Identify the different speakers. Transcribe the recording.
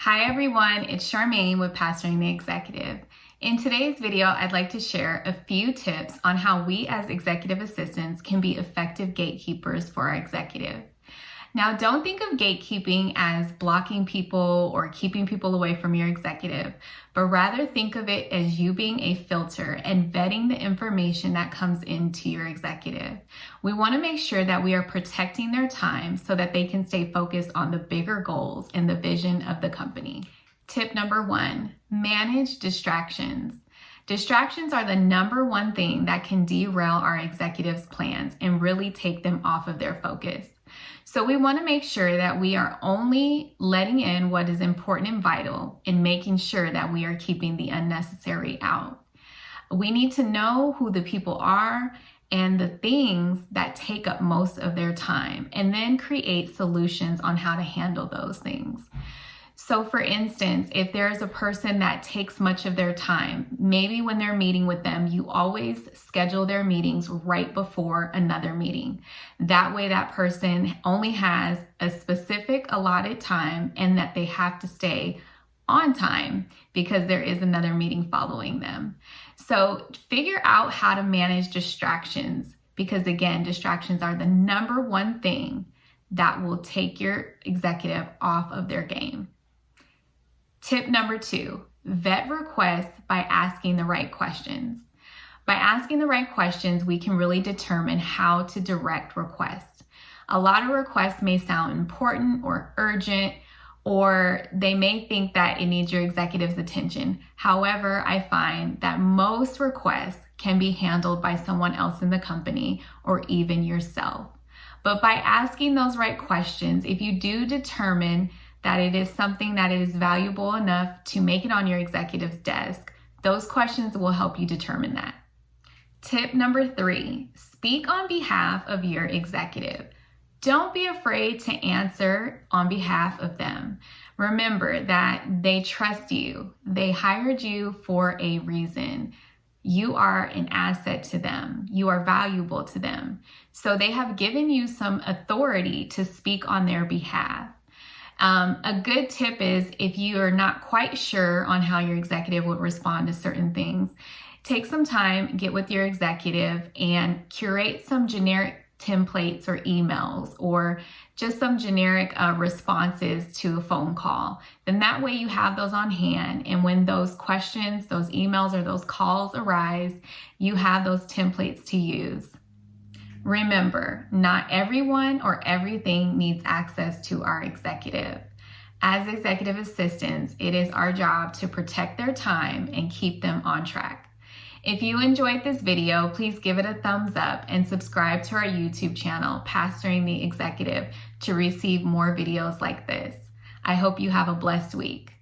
Speaker 1: Hi everyone, it's Charmaine with Pastoring the Executive. In today's video, I'd like to share a few tips on how we as executive assistants can be effective gatekeepers for our executive. Now, don't think of gatekeeping as blocking people or keeping people away from your executive, but rather think of it as you being a filter and vetting the information that comes into your executive. We want to make sure that we are protecting their time so that they can stay focused on the bigger goals and the vision of the company. Tip number 1, manage distractions. Distractions are the number one thing that can derail our executives' plans and really take them off of their focus. So we want to make sure that we are only letting in what is important and vital and making sure that we are keeping the unnecessary out. We need to know who the people are and the things that take up most of their time, and then create solutions on how to handle those things. So for instance, if there's a person that takes much of their time, maybe when they're meeting with them, you always schedule their meetings right before another meeting. That way that person only has a specific allotted time and that they have to stay on time because there is another meeting following them. So figure out how to manage distractions, because again, distractions are the number one thing that will take your executive off of their game. Tip number 2, vet requests by asking the right questions. By asking the right questions, we can really determine how to direct requests. A lot of requests may sound important or urgent, or they may think that it needs your executive's attention. However, I find that most requests can be handled by someone else in the company or even yourself. But by asking those right questions, if you do determine that it is something that is valuable enough to make it on your executive's desk, those questions will help you determine that. Tip number 3, speak on behalf of your executive. Don't be afraid to answer on behalf of them. Remember that they trust you. They hired you for a reason. You are an asset to them. You are valuable to them. So they have given you some authority to speak on their behalf. A good tip is, if you are not quite sure on how your executive would respond to certain things, take some time, get with your executive and curate some generic templates or emails or just some generic responses to a phone call. Then that way you have those on hand, and when those questions, those emails, or those calls arise, you have those templates to use. Remember, not everyone or everything needs access to our executive. As executive assistants, it is our job to protect their time and keep them on track. If you enjoyed this video, please give it a thumbs up and subscribe to our YouTube channel, Pastoring the Executive, to receive more videos like this. I hope you have a blessed week.